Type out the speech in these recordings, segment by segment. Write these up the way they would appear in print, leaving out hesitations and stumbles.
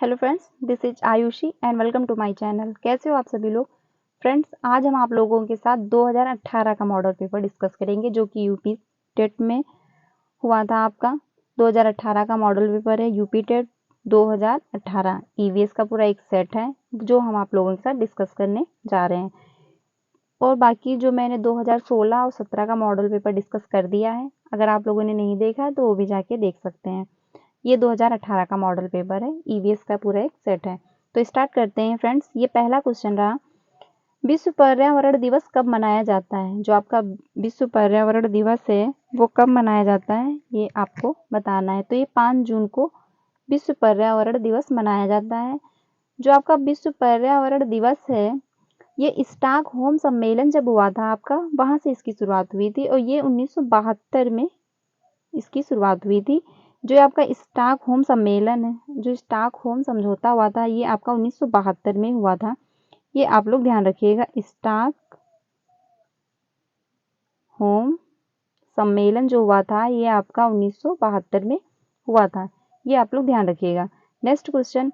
Hello friends, this is Ayushi and welcome to my channel. कैसे हो आप सभी लोग। फ्रेंड्स, आज हम आप लोगों के साथ 2018 का मॉडल पेपर डिस्कस करेंगे जो कि यूपी टेट में हुआ था। आपका 2018 का मॉडल पेपर है यूपी टेट 2018। ईवीएस का पूरा एक सेट है जो हम आप लोगों के साथ डिस्कस करने जा रहे हैं। और बाकी जो मैंने 2016 और 17 का मॉडल पेपर डिस्कस कर दिया है, अगर आप लोगों ने नहीं देखा है तो वो भी जाके देख सकते हैं। ये 2018 का मॉडल पेपर है, ईवीएस का पूरा एक सेट है। तो स्टार्ट करते हैं फ्रेंड्स। ये पहला क्वेश्चन रहा, विश्व पर्यावरण दिवस कब मनाया जाता है। जो आपका विश्व पर्यावरण दिवस है वो कब मनाया जाता है ये आपको बताना है। तो ये 5 जून को विश्व पर्यावरण दिवस मनाया जाता है। जो आपका विश्व पर्यावरण दिवस है ये स्टॉकहोम सम्मेलन जब हुआ था आपका, वहां से इसकी शुरुआत हुई थी और ये 1972 में इसकी शुरुआत हुई थी। जो आपका स्टॉकहोम सम्मेलन है, जो स्टॉकहोम समझौता हुआ था, ये आपका 1972 में हुआ था। ये आप लोग ध्यान रखिएगा, स्टॉकहोम सम्मेलन जो हुआ था ये आपका 1972 में हुआ था। ये आप लोग ध्यान रखिएगा। Next question,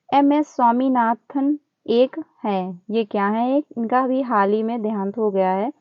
MS. स्वामीनाथन एक है, ये क्या है। एक इनका भी हाल ही में देहांत हो गया है।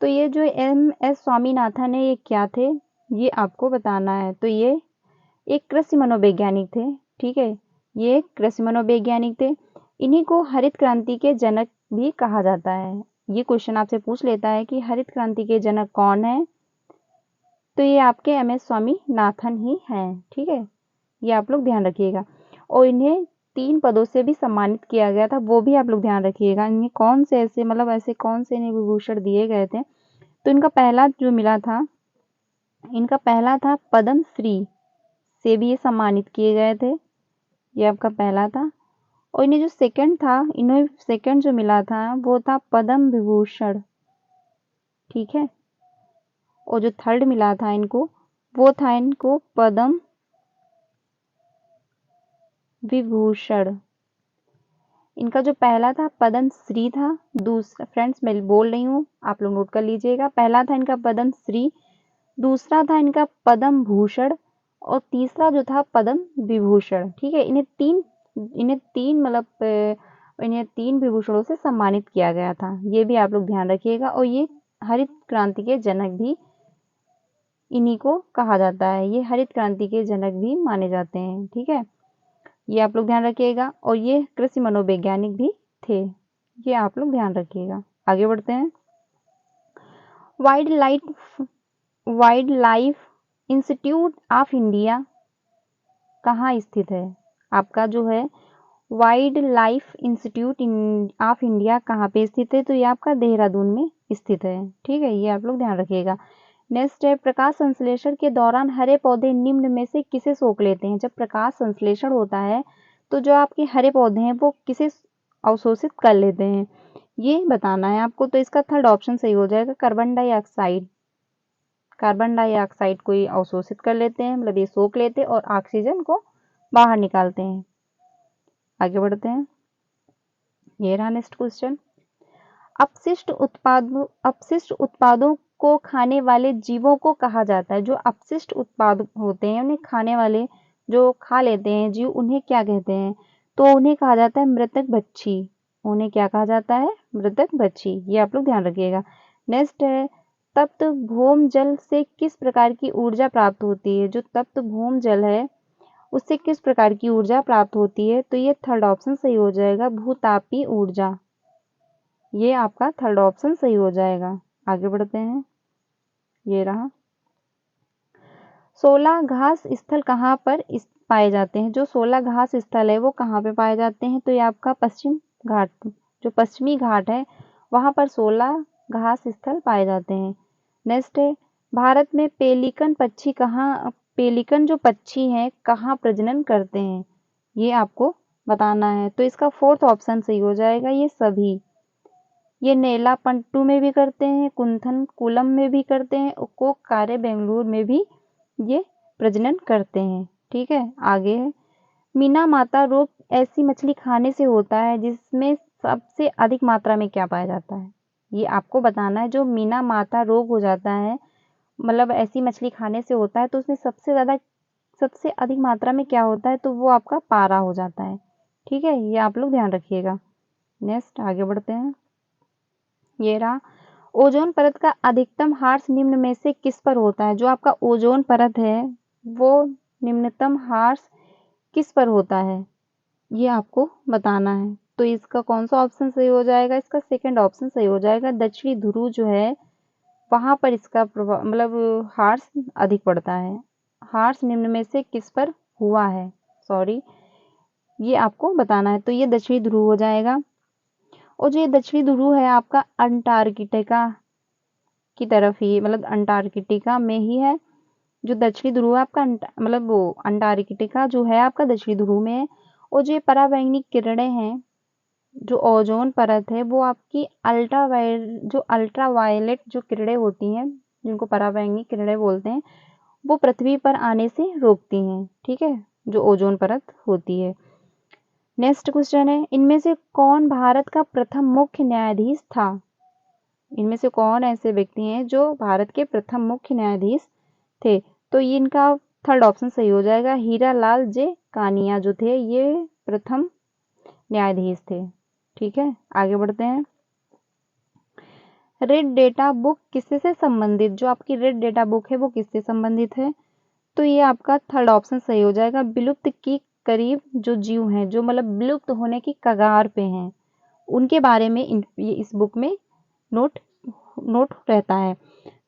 तो ये जो एम.एस. स्वामीनाथन है ये क्या थे, ये आपको बताना है। तो ये एक कृषि मनोवैज्ञानिक थे। ठीक है, ये कृषि मनोवैज्ञानिक थे। इन्हीं को हरित क्रांति के जनक भी कहा जाता है। ये क्वेश्चन आपसे पूछ लेता है कि हरित क्रांति के जनक कौन है, तो ये आपके एम.एस. स्वामीनाथन ही हैं। ठीक है, ये आप लोग ध्यान रखिएगा। और इन्हें 3 पदों से भी सम्मानित किया गया था, वो भी आप लोग ध्यान रखिएगा। इन्हें कौन से ऐसे कौन से इन्हें विभूषण दिए गए थे। तो इनका पहला जो मिला था, इनका पहला था पद्म श्री से भी ये सम्मानित किए गए थे। ये आपका पहला था। और इन्हें जो सेकंड था, इन्हें सेकंड जो मिला था वो था पद्म विभूषण। ठीक है, और जो थर्ड मिला था इनको, वो था इनको पद्म विभूषण। इनका जो पहला था पद्म श्री था। दूसरा, फ्रेंड्स मैं बोल रही हूँ, आप लोग नोट कर लीजिएगा। पहला था इनका पद्म श्री, दूसरा था इनका पद्म भूषण, और तीसरा जो था पद्म विभूषण। ठीक है, इन्हें तीन विभूषणों से सम्मानित किया गया था। ये भी आप लोग ध्यान रखिएगा। और ये हरित क्रांति के जनक भी इन्हीं को कहा जाता है। ये हरित क्रांति के जनक भी माने जाते हैं। ठीक है, ये आप लोग ध्यान रखिएगा। और ये कृषि मनोवैज्ञानिक भी थे। ये आप लोग ध्यान रखिएगा। आगे बढ़ते हैं। Wild life institute of India कहाँ स्थित है। आपका जो है wild life institute of India कहाँ पे स्थित है, तो ये आपका देहरादून में स्थित है। ठीक है, ये आप लोग ध्यान रखिएगा। नेक्स्ट है, प्रकाश संश्लेषण के दौरान हरे पौधे निम्न में से किसे सोख लेते हैं। जब प्रकाश संश्लेषण होता है तो जो आपके हरे पौधे हैं वो किसे अवशोषित कर लेते हैं, ये बताना है आपको। तो इसका थर्ड ऑप्शन सही हो जाएगा, कार्बन डाइऑक्साइड। कार्बन डाइऑक्साइड को ये अवशोषित कर लेते हैं, मतलब ये सोख लेते हैं और ऑक्सीजन को बाहर निकालते हैं। आगे बढ़ते हैं। ये रहा नेक्स्ट क्वेश्चन, अपशिष्ट उत्पादों को खाने वाले जीवों को कहा जाता है। जो अपशिष्ट उत्पाद होते हैं उन्हें खाने वाले, जो खा लेते हैं जीव, उन्हें क्या कहते हैं, तो उन्हें कहा जाता है मृतक भक्षी। उन्हें क्या कहा जाता है, मृतक भक्षी। ये आप लोग ध्यान रखिएगा। नेक्स्ट है, तप्त भौम जल से किस प्रकार की ऊर्जा प्राप्त होती है। जो तप्त भौम जल है उससे किस प्रकार की ऊर्जा प्राप्त होती है, तो ये थर्ड ऑप्शन सही हो जाएगा, भूतापी ऊर्जा। ये आपका थर्ड ऑप्शन सही हो जाएगा। आगे बढ़ते हैं। ये रहा, 16 घास स्थल कहाँ पर पाए जाते हैं। जो 16 घास स्थल है वो कहाँ पे पाए जाते हैं, तो ये आपका पश्चिम घाट, जो पश्चिमी घाट है वहां पर 16 घास स्थल पाए जाते हैं। नेक्स्ट है, भारत में पेलिकन जो पक्षी हैं कहाँ प्रजनन करते हैं, ये आपको बताना है। तो इसका फोर्थ ऑप्शन सही हो जाएगा, ये सभी। ये नेलापंटू में भी करते हैं, कुंथनकुलम में भी करते हैं, कोक्कारे बेंगलुरु में भी ये प्रजनन करते हैं। ठीक है, आगे है, मीना माता रोग ऐसी मछली खाने से होता है जिसमें सबसे अधिक मात्रा में क्या पाया जाता है, ये आपको बताना है। जो मीना माता रोग हो जाता है, मतलब ऐसी मछली खाने से होता है, तो उसमें सबसे ज़्यादा सबसे अधिक मात्रा में क्या होता है, तो वो आपका पारा हो जाता है। ठीक है, ये आप लोग ध्यान रखिएगा। नेक्स्ट आगे बढ़ते हैं। ये रहा, ओजोन परत का अधिकतम ह्रास निम्न में से किस पर होता है? जो आपका ओजोन परत है वो निम्नतम ह्रास किस पर होता है, ये आपको बताना है। तो इसका कौन सा ऑप्शन सही हो जाएगा? इसका सेकंड ऑप्शन सही हो जाएगा। दक्षिणी ध्रुव जो है वहां पर इसका प्रभाव मतलब ह्रास अधिक पड़ता है। ह्रास निम्न में से किस पर हुआ है, सॉरी, ये आपको बताना है। तो ये दक्षिणी ध्रुव हो जाएगा। और जो ये दक्षिणी ध्रुव है आपका अंटार्कटिका की तरफ ही, मतलब अंटार्कटिका में ही है। जो दक्षिणी ध्रुव है आपका मतलब वो अंटार्कटिका जो है आपका दक्षिणी ध्रुव में है। और जो ये पराबैंगनी किरणें हैं, जो ओजोन परत है, वो आपकी अल्ट्रावायलेट जो किरणें होती हैं, जिनको पराबैंगनी किरणें बोलते हैं, वो पृथ्वी पर आने से रोकती हैं। ठीक है, जो ओजोन परत होती है। नेक्स्ट क्वेश्चन है, इनमें से कौन भारत का प्रथम मुख्य न्यायाधीश था? इनमें से कौन ऐसे व्यक्ति हैं जो भारत के प्रथम मुख्य न्यायाधीश थे? तो ये इनका थर्ड ऑप्शन सही हो जाएगा। हीरालाल जे कानिया जो थे ये प्रथम न्यायाधीश थे। ठीक है, आगे बढ़ते हैं। रेड डेटा बुक किससे से संबंधित? जो आपकी रेड डेटा बुक है वो किससे संबंधित है? तो ये आपका थर्ड ऑप्शन सही हो जाएगा। विलुप्त की करीब जो जीव हैं, जो मतलब विलुप्त होने की कगार पे हैं, उनके बारे में ये इस बुक में नोट रहता है।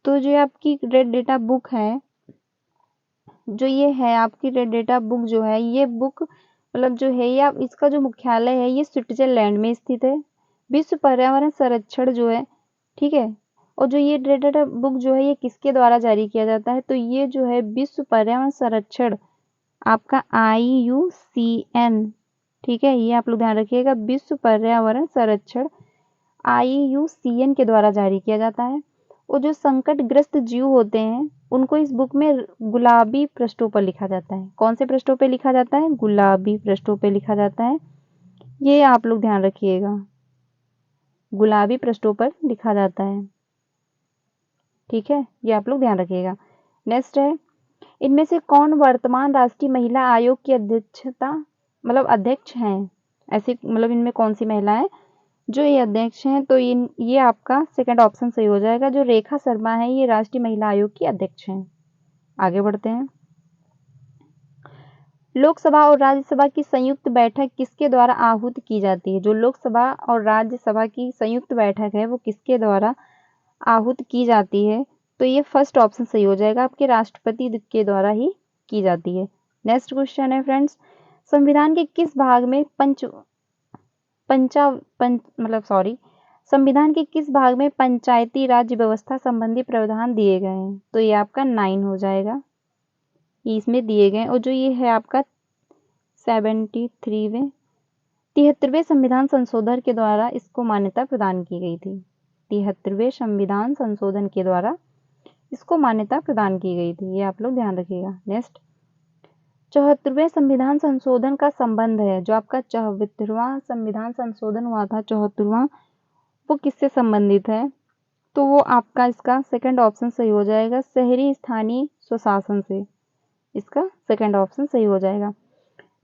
तो जो आपकी रेड डेटा बुक है, जो ये है आपकी रेड डेटा बुक जो है, ये बुक मतलब जो है ये इसका जो मुख्यालय है ये स्विट्जरलैंड में स्थित है। विश्व पर्यावरण संरक्षण जो है, ठीक है, और जो ये रेड डेटा बुक जो है ये किसके द्वारा जारी किया जाता है? तो ये जो है विश्व पर्यावरण संरक्षण आपका IUCN, ठीक है, ये आप लोग ध्यान रखिएगा। विश्व पर्यावरण संरक्षण IUCN के द्वारा जारी किया जाता है। और जो संकटग्रस्त जीव होते हैं उनको इस बुक में गुलाबी पृष्ठों पर लिखा जाता है। कौन से पृष्ठों पे लिखा जाता है? गुलाबी पृष्ठों पे लिखा जाता है। ये आप लोग ध्यान रखिएगा, गुलाबी पृष्ठों पर लिखा जाता है। ठीक है, ये आप लोग ध्यान रखिएगा। नेक्स्ट है, इनमें से कौन वर्तमान राष्ट्रीय महिला आयोग की अध्यक्ष हैं? ऐसी मतलब इनमें कौन सी महिला है जो ये अध्यक्ष हैं? तो ये आपका सेकंड ऑप्शन सही हो जाएगा। जो रेखा शर्मा है ये राष्ट्रीय महिला आयोग की अध्यक्ष हैं। आगे बढ़ते हैं। लोकसभा और राज्यसभा की संयुक्त बैठक किसके द्वारा आहूत की जाती है? जो लोकसभा और राज्यसभा की संयुक्त बैठक है वो किसके द्वारा आहूत की जाती है? तो ये फर्स्ट ऑप्शन सही हो जाएगा, आपके राष्ट्रपति के द्वारा ही की जाती है। नेक्स्ट क्वेश्चन है फ्रेंड्स, संविधान के किस भाग में संविधान के किस भाग में पंचायती राज व्यवस्था संबंधी प्रावधान दिए गए हैं? तो ये आपका 9 हो जाएगा, इसमें दिए गए। और जो ये है आपका 73वें संविधान संशोधन के द्वारा इसको मान्यता प्रदान की गई थी। 73वें संविधान संशोधन के द्वारा इसको मान्यता प्रदान की गई थी, ये आप लोग ध्यान रखिएगा। नेक्स्ट, 74वें संविधान संशोधन का संबंध है, जो आपका 74वां संविधान संशोधन हुआ था 74वां, वो किससे संबंधित है? तो वो आपका इसका सेकंड ऑप्शन सही हो जाएगा, शहरी स्थानीय स्वशासन से। इसका सेकंड ऑप्शन सही हो जाएगा।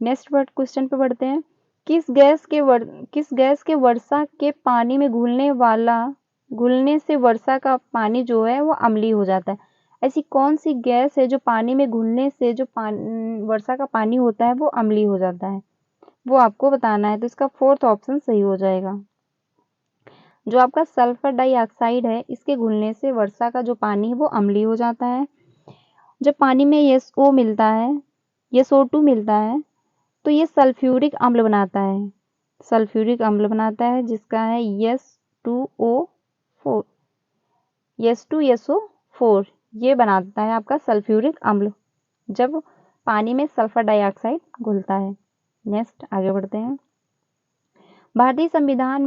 नेक्स्ट क्वेश्चन पे बढ़ते हैं। किस गैस के वर्षा के पानी में घुलने से वर्षा का पानी जो है वो अम्लीय हो जाता है? ऐसी कौन सी गैस है जो पानी में घुलने से जो वर्षा का पानी होता है वो अम्लीय हो जाता है? वो आपको बताना है। तो इसका फोर्थ ऑप्शन सही हो जाएगा। जो आपका सल्फर डाइऑक्साइड है, इसके घुलने से वर्षा का जो पानी है वो अम्लीय हो जाता है। जब पानी में SO मिलता है, SO2 मिलता है, तो ये सल्फ्यूरिक अम्ल बनाता है। सल्फ्यूरिक अम्ल बनाता है जिसका है S2SO4, ये बनाता है आपका सल्फ्यूरिक अम्ल जब पानी में सल्फर डाइऑक्साइड घुलता है। नेक्स्ट आगे बढ़ते हैं। भारतीय संविधान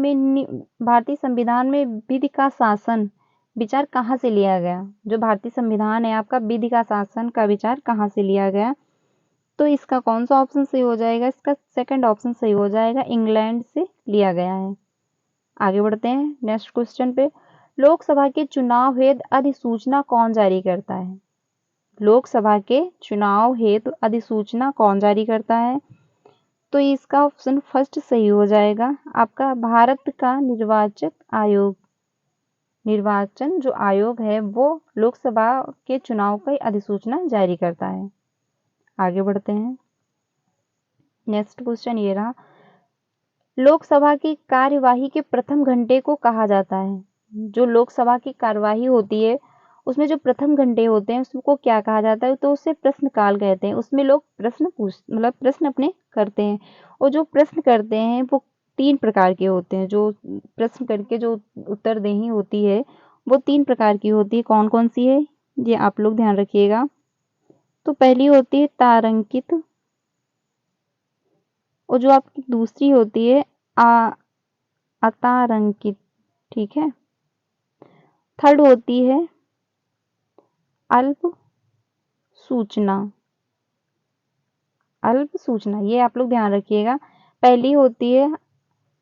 में विधि का शासन विचार कहाँ से लिया गया? जो भारतीय संविधान है आपका, विधि का शासन का विचार कहाँ से लिया गया? तो इसका कौन सा ऑप्शन सही हो जाएगा? इसका सेकंड ऑप्शन सही हो जाएगा, इंग्लैंड से लिया गया है। आगे बढ़ते हैं नेक्स्ट क्वेश्चन पे। लोकसभा के चुनाव हेतु अधिसूचना कौन जारी करता है? लोकसभा के चुनाव हेतु अधिसूचना कौन जारी करता है? तो इसका ऑप्शन फर्स्ट सही हो जाएगा आपका भारत का निर्वाचन जो आयोग है वो लोकसभा के चुनाव की अधिसूचना जारी करता है। आगे बढ़ते हैं। नेक्स्ट क्वेश्चन ये रहा, लोकसभा की कार्यवाही के प्रथम घंटे को कहा जाता है? जो लोकसभा की कार्यवाही होती है उसमें जो प्रथम घंटे होते हैं उसको क्या कहा जाता है? तो उसे प्रश्नकाल कहते हैं। उसमें लोग प्रश्न अपने करते हैं और जो प्रश्न करते हैं वो 3 प्रकार के होते हैं। जो प्रश्न करके जो उत्तरदेही होती है वो 3 प्रकार की होती है। कौन कौन सी है ये आप लोग ध्यान रखिएगा। तो पहली होती है तारांकित और जो आपकी दूसरी होती है अतारांकित, ठीक है। थर्ड होती है अल्प सूचना, ये आप लोग ध्यान रखिएगा। पहली होती है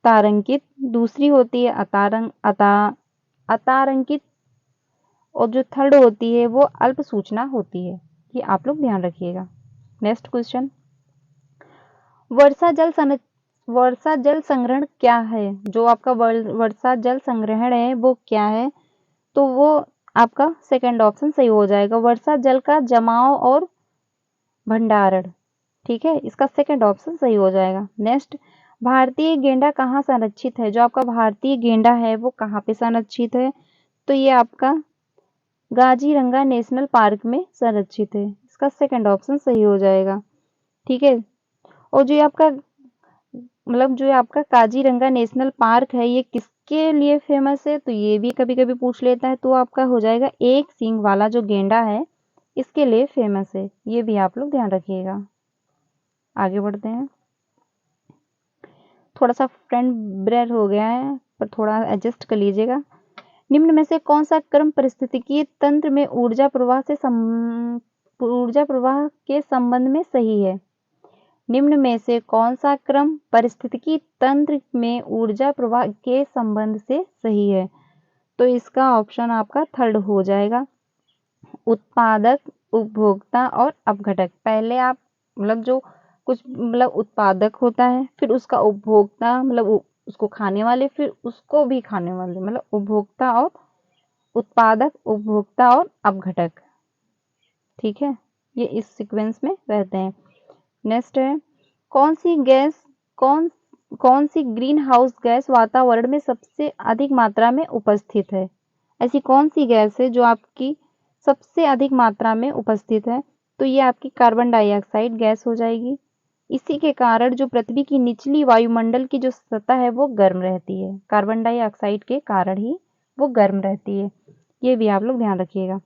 तारांकित, दूसरी होती है अतारांकित और जो थर्ड होती है वो अल्प सूचना होती है। ये आप लोग ध्यान रखिएगा। नेक्स्ट क्वेश्चन, वर्षा जल संग्रहण क्या है? जो आपका वर्षा जल संग्रहण है वो क्या है? तो वो आपका सेकंड ऑप्शन सही हो जाएगा, वर्षा जल का जमाव और भंडारण, ठीक है। इसका सेकंड ऑप्शन सही हो जाएगा। नेक्स्ट, भारतीय गेंडा कहाँ संरक्षित है? जो आपका भारतीय गेंडा है वो कहाँ पे संरक्षित है? तो ये आपका काजीरंगा नेशनल पार्क में संरक्षित है। इसका सेकंड ऑप्शन सही हो जाएगा, ठीक है। और जो आपका काजीरंगा नेशनल पार्क है ये किसके लिए फेमस है? तो ये भी कभी कभी पूछ लेता है। तो आपका हो जाएगा एक सींग वाला जो गेंडा है इसके लिए फेमस है। ये भी आप लोग ध्यान रखिएगा। आगे बढ़ते हैं। थोड़ा सा फ्रेंड ब्लर हो गया है पर थोड़ा एडजस्ट कर लीजिएगा। निम्न में से कौन सा क्रम पारिस्थितिकीय तंत्र में ऊर्जा प्रवाह के संबंध में सही है? निम्न में से कौन सा क्रम पारिस्थितिकी तंत्र में ऊर्जा प्रवाह के संबंध से सही है? तो इसका ऑप्शन आपका थर्ड हो जाएगा, उत्पादक, उपभोक्ता और अपघटक। पहले आप जो कुछ उत्पादक होता है, फिर उसका उपभोक्ता उसको खाने वाले, फिर उसको भी खाने वाले, उपभोक्ता और उत्पादक, उपभोक्ता और अपघटक, ठीक है। ये इस सीक्वेंस में रहते हैं। नेक्स्ट है, कौन सी ग्रीन हाउस गैस वातावरण में सबसे अधिक मात्रा में उपस्थित है? ऐसी कौन सी गैस है जो आपकी सबसे अधिक मात्रा में उपस्थित है? तो ये आपकी कार्बन डाइऑक्साइड गैस हो जाएगी। इसी के कारण जो पृथ्वी की निचली वायुमंडल की जो सतह है वो गर्म रहती है। कार्बन डाइऑक्साइड के कारण ही वो गर्म रहती है। ये भी आप लोग ध्यान रखिएगा।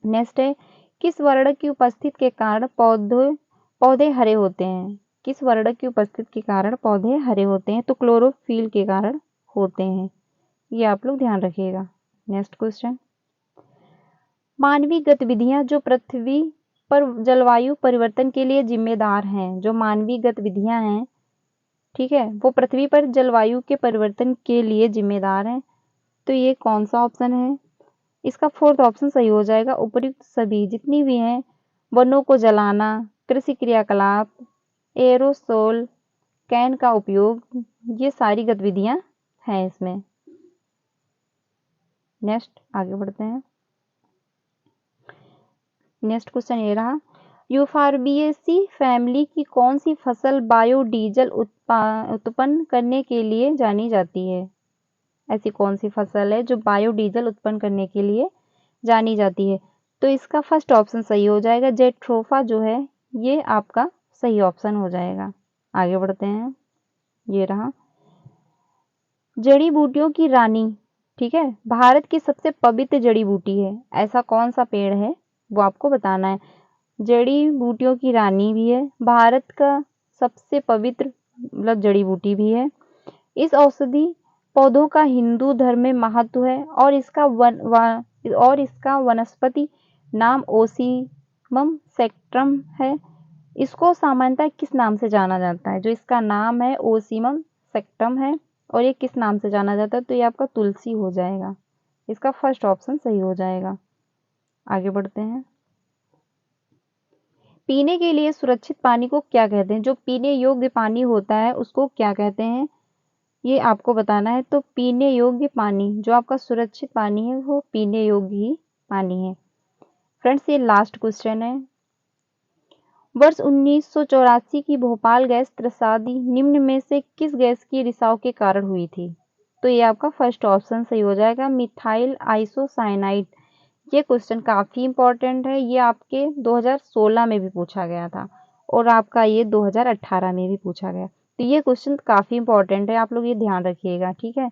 नेक्स्ट है, किस वर्ण की उपस्थिति के कारण पौधे हरे होते हैं? किस वर्ण की उपस्थिति के कारण पौधे हरे होते हैं? तो क्लोरोफिल के कारण होते हैं। ये आप लोग ध्यान रखिएगा। नेक्स्ट क्वेश्चन, मानवीय गतिविधियां जो पृथ्वी पर जलवायु परिवर्तन के लिए जिम्मेदार हैं, जो मानवीय गतिविधियां हैं, ठीक है, वो पृथ्वी पर जलवायु के परिवर्तन के लिए जिम्मेदार हैं। तो ये कौन सा ऑप्शन है? इसका फोर्थ ऑप्शन सही हो जाएगा, उपयुक्त सभी जितनी भी हैं, वनों को जलाना, कृषि क्रियाकलाप, एरोसोल कैन का उपयोग, ये सारी गतिविधियां हैं इसमें। नेक्स्ट आगे बढ़ते हैं। नेक्स्ट क्वेश्चन ये रहा, यूफॉर्बिएसी फैमिली की कौन सी फसल बायोडीजल उत्पन्न करने के लिए जानी जाती है? ऐसी कौन सी फसल है जो बायोडीजल उत्पन्न करने के लिए जानी जाती है? तो इसका फर्स्ट ऑप्शन सही हो जाएगा, जेट्रोफा जो है ये आपका सही ऑप्शन हो जाएगा। आगे बढ़ते हैं। ये रहा, जड़ी बूटियों की रानी, ठीक है, भारत की सबसे पवित्र जड़ी बूटी है, ऐसा कौन सा पेड़ है वो आपको बताना है। जड़ी बूटियों की रानी भी है, भारत का सबसे पवित्र जड़ी बूटी भी है। इस औषधि पौधों का हिंदू धर्म में महत्व है और इसका वनस्पति नाम ओसीमम सेक्ट्रम है। इसको सामान्यतः किस नाम से जाना जाता है? जो इसका नाम है ओसीमम सेक्ट्रम है और ये किस नाम से जाना जाता है? तो ये आपका तुलसी हो जाएगा। इसका फर्स्ट ऑप्शन सही हो जाएगा। आगे बढ़ते हैं। पीने के लिए सुरक्षित पानी को क्या कहते हैं? जो पीने योग्य पानी होता है उसको क्या कहते हैं, ये आपको बताना है। तो पीने योग्य पानी, जो आपका सुरक्षित पानी है वो पीने योग्य ही पानी है। फ्रेंड्स, ये लास्ट क्वेश्चन है। वर्ष 1984 की भोपाल गैस त्रसादी निम्न में से किस गैस की रिसाव के कारण हुई थी? तो ये आपका फर्स्ट ऑप्शन सही हो जाएगा, मिथाइल आइसोसाइनाइड। ये क्वेश्चन काफ़ी इंपॉर्टेंट है, ये आपके 2016 में भी पूछा गया था और आपका ये 2018 में भी पूछा गया। तो ये क्वेश्चन काफ़ी इंपॉर्टेंट है, आप लोग ये ध्यान रखिएगा, ठीक है।